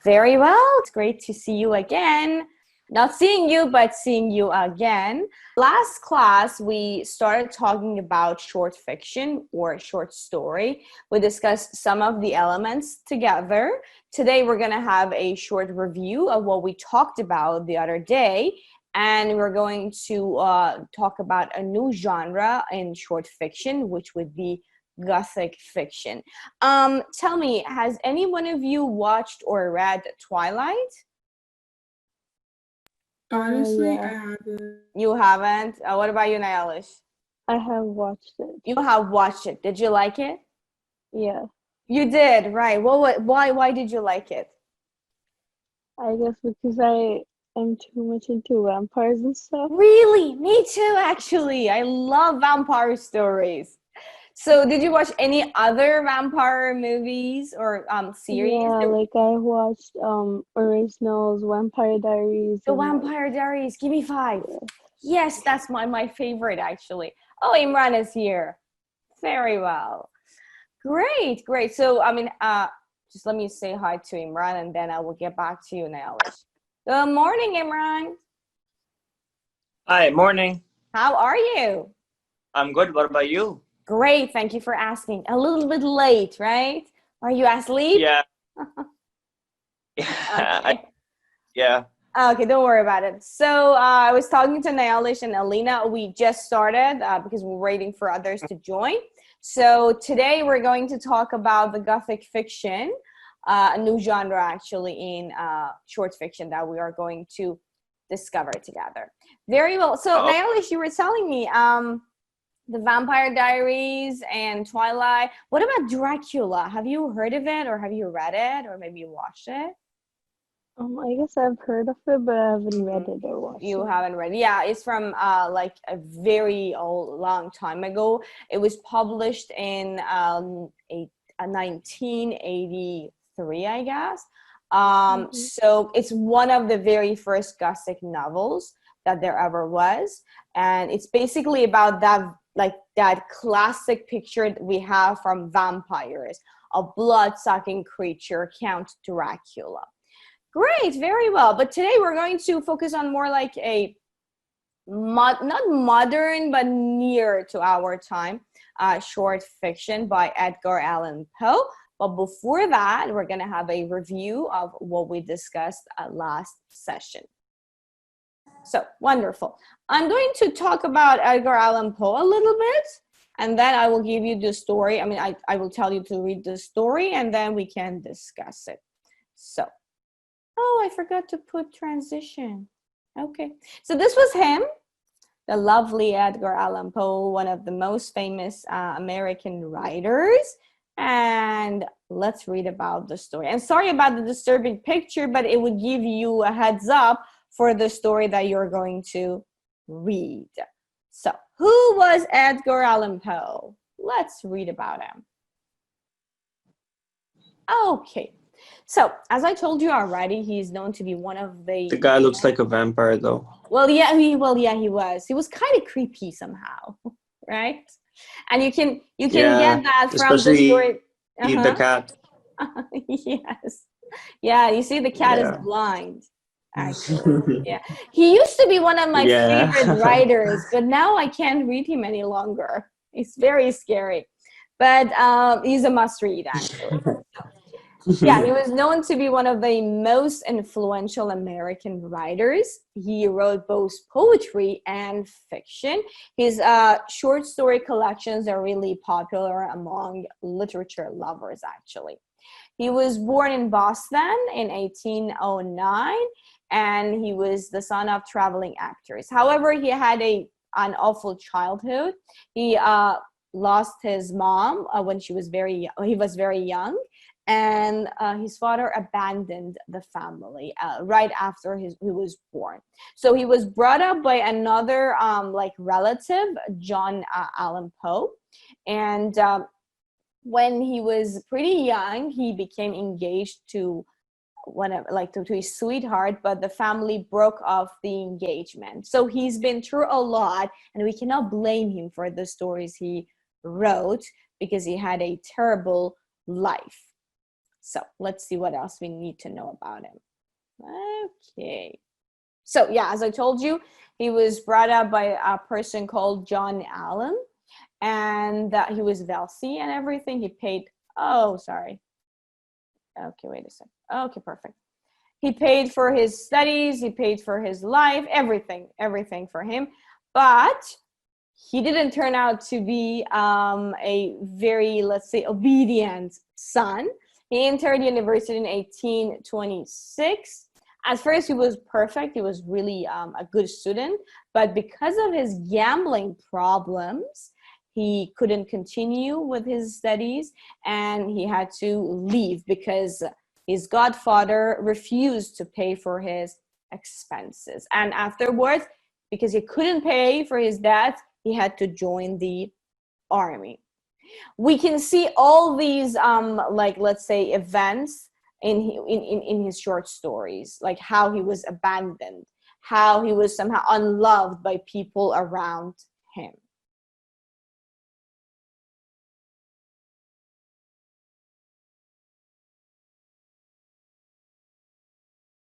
Very well. It's great to see you again. Not seeing you, but seeing you again. Last class, we started talking about short fiction or short story. We discussed some of the elements together. Today, we're going to have a short review of what we talked about the other day. And we're going to talk about a new genre in short fiction, which would be Gothic fiction. Tell me, has any one of you watched or read Twilight? Honestly, Yeah. I haven't. You haven't? What about you, Nayalish? I have watched it. You have watched it. Did you like it? Yeah. You did, right. Why did you like it? I guess because I am too much into vampires and stuff. Really? Me too, actually. I love vampire stories. So did you watch any other vampire movies or series? Yeah, like I watched Originals, Vampire Diaries, The and Vampire Diaries. Give me 5. Yes, that's my favorite, actually. Oh, Imran is here. Very well. Great. So, just let me say hi to Imran, and then I will get back to you, Nayalish. Good morning, Imran. Hi, morning. How are you? I'm good. What about you? Great. Thank you for asking. A little bit late, right? Are you asleep? Yeah. Okay. Yeah. Okay, don't worry about it. So I was talking to Nayalish and Alina. We just started because we're waiting for others to join. So today we're going to talk about the Gothic fiction, a new genre actually in short fiction that we are going to discover together. Very well. So Nayalish, you were telling me the Vampire Diaries and Twilight. What about Dracula? Have you heard of it, or have you read it, or maybe you watched it? I guess I've heard of it, but I haven't read it or watched You it. haven't read it. Yeah, it's from like a very long time ago. It was published in 1983, I guess. So it's one of the very first Gothic novels that there ever was, and it's basically about that classic picture that we have from vampires, a blood-sucking creature, Count Dracula. Great, very well. But today we're going to focus on more like a not modern but near to our time short fiction by Edgar Allan Poe. But before that, we're going to have a review of what we discussed last session. So wonderful. I'm going to talk about Edgar Allan Poe a little bit, and then I will give you the story. I will tell you to read the story, and then we can discuss it. So, oh, I forgot to put transition. Okay, so this was him, the lovely Edgar Allan Poe, one of the most famous American writers. And let's read about the story. And sorry about the disturbing picture, but it would give you a heads up for the story that you're going to read. So, who was Edgar Allan Poe? Let's read about him. Okay. So, as I told you already, he's known to be one of the... The guy looks like a vampire, though. Well, yeah, he was. He was kind of creepy somehow, right? And you can get that from the story. Eat the cat. Yes. Yeah, you see, the cat is blind. Actually, yeah. He used to be one of my favorite writers, but now I can't read him any longer. He's very scary, but he's a must-read, actually. Yeah, he was known to be one of the most influential American writers. He wrote both poetry and fiction. His short story collections are really popular among literature lovers, actually. He was born in Boston in 1809, and he was the son of traveling actors. However, he had an awful childhood. He lost his mom when he was very young. And his father abandoned the family right after he was born. So he was brought up by another relative, John Allan Poe. And when he was pretty young, he became engaged to his sweetheart, but the family broke off the engagement. So he's been through a lot, and we cannot blame him for the stories he wrote because he had a terrible life. So let's see what else we need to know about him. Okay. So yeah, as I told you, he was brought up by a person called John Allen, and he was wealthy and everything. He paid, oh, sorry. Okay, wait a second. Okay, perfect. He paid for his studies, he paid for his life, everything for him. But he didn't turn out to be a very, let's say, obedient son. He entered university in 1826. At first, he was perfect. He was really a good student. But because of his gambling problems, he couldn't continue with his studies, and he had to leave because his godfather refused to pay for his expenses. And afterwards, because he couldn't pay for his debts, he had to join the army. We can see all these, like, let's say, events in his short stories, like how he was abandoned, how he was somehow unloved by people around him.